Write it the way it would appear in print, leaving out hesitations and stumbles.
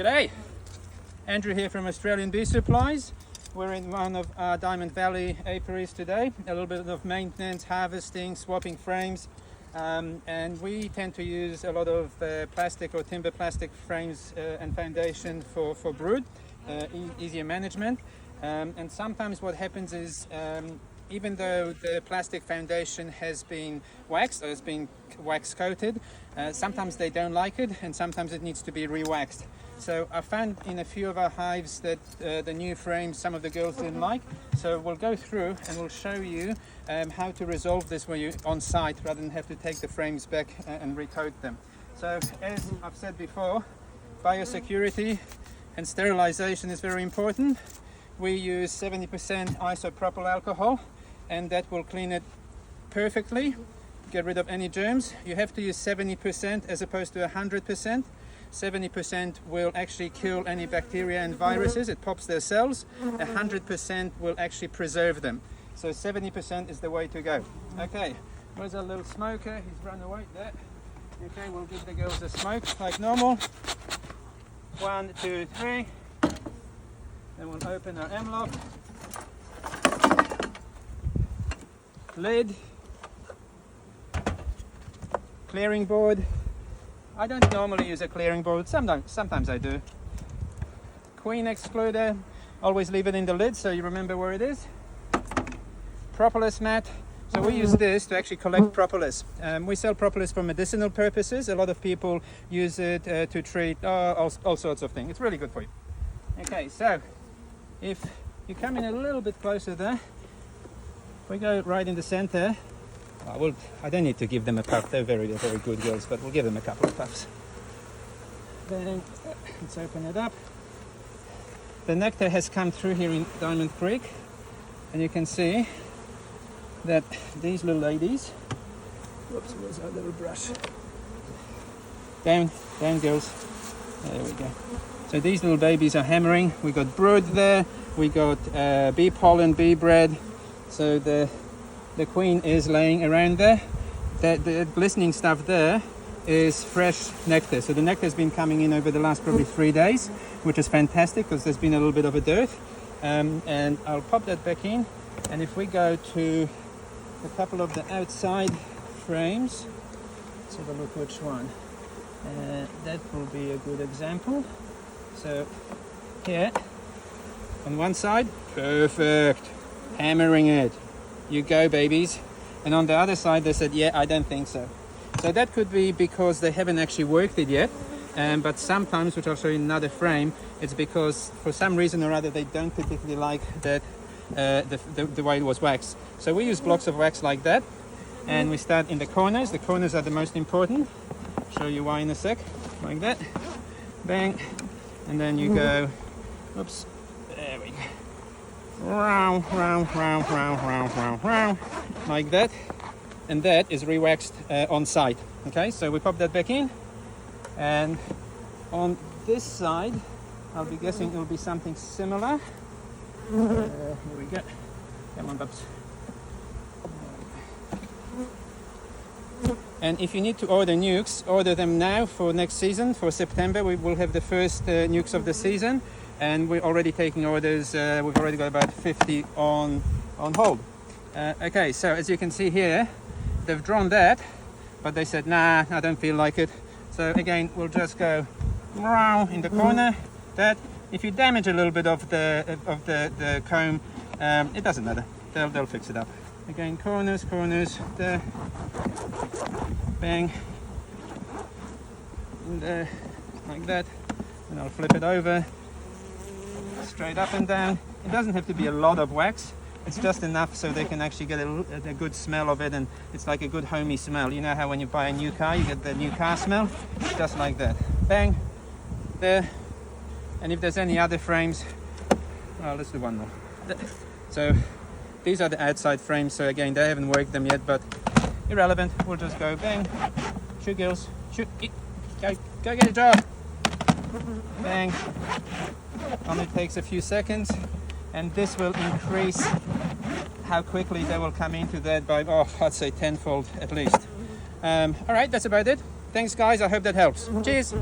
G'day, Andrew here from Australian Bee Supplies. We're in one of our Diamond Valley apiaries today. A little bit of maintenance, harvesting, swapping frames, and we tend to use a lot of plastic or timber plastic frames and foundation for brood, easier management. And sometimes what happens is even though the plastic foundation has been waxed or has been wax coated, sometimes they don't like it and sometimes it needs to be re-waxed. So I found in a few of our hives that the new frames some of the girls didn't like. So we'll go through and we'll show you how to resolve this when you're on site rather than have to take the frames back and recoat them. So as I've said before, biosecurity and sterilization is very important. We use 70% isopropyl alcohol and that will clean it perfectly, get rid of any germs. You have to use 70% as opposed to 100%. 70% will actually kill any bacteria and viruses, it pops their cells. 100% will actually preserve them. So 70% is the way to go. Okay, where's our little smoker? He's run away there. Okay, we'll give the girls a smoke like normal. 1, 2, 3. Then we'll open our M-lock. Lid. Clearing board. I don't normally use a clearing board, sometimes I do. Queen excluder, always leave it in the lid so you remember where it is. Propolis mat, so we use this to actually collect propolis. We sell propolis for medicinal purposes. A lot of people use it to treat all sorts of things. It's really good for you. Okay, so if you come in a little bit closer there, we go right in the center. I don't need to give them a puff, they're very good girls, but we'll give them a couple of puffs. Then let's open it up. The nectar has come through here in Diamond Creek, and you can see that these little ladies, whoops, where's our little brush? Down girls, there we go. So these little babies are hammering. We got brood there, we got bee pollen, bee bread, so the queen is laying around there. The glistening stuff there is fresh nectar. So the nectar has been coming in over the last probably 3 days, which is fantastic because there's been a little bit of a dearth. And I'll pop that back in. And if we go to a couple of the outside frames, let's have a look which one. That will be a good example. So here, on one side, perfect, hammering it. You go, babies. And on the other side they said, yeah, I don't think so. So that could be because they haven't actually worked it yet, but sometimes, which I'll show you in another frame, it's because for some reason or other they don't particularly like that the way it was waxed. So we use blocks of wax like that, and we start in the corners. The corners are the most important. I'll show you why in a sec. Like that, bang, and then you go, oops, there we go. Round, like that, and that is re-waxed on site. Okay, so we pop that back in, and on this side I'll be guessing it'll be something similar. Here we go. Come on, Bubs. And if you need to order nukes, order them now for next season. For September we will have the first nukes of the season. And we're already taking orders. We've already got about 50 on hold. Okay, so as you can see here, they've drawn that, but they said, nah, I don't feel like it. So again, we'll just go in the corner. That if you damage a little bit of the comb, it doesn't matter. They'll fix it up. Again, corners, there, bang, and there, like that, and I'll flip it over. Straight up and down. It doesn't have to be a lot of wax, it's just enough so they can actually get a good smell of it, and it's like a good homey smell. You know how when you buy a new car you get the new car smell? It's just like that. Bang, there. And if there's any other frames, well, let's do one more. So these are the outside frames, so again they haven't worked them yet, but irrelevant. We'll just go bang, shoot girls, shoot, go get a job, bang. Only takes a few seconds, and this will increase how quickly they will come into that by, I'd say tenfold at least. All right, that's about it. Thanks guys, I hope that helps. Cheers.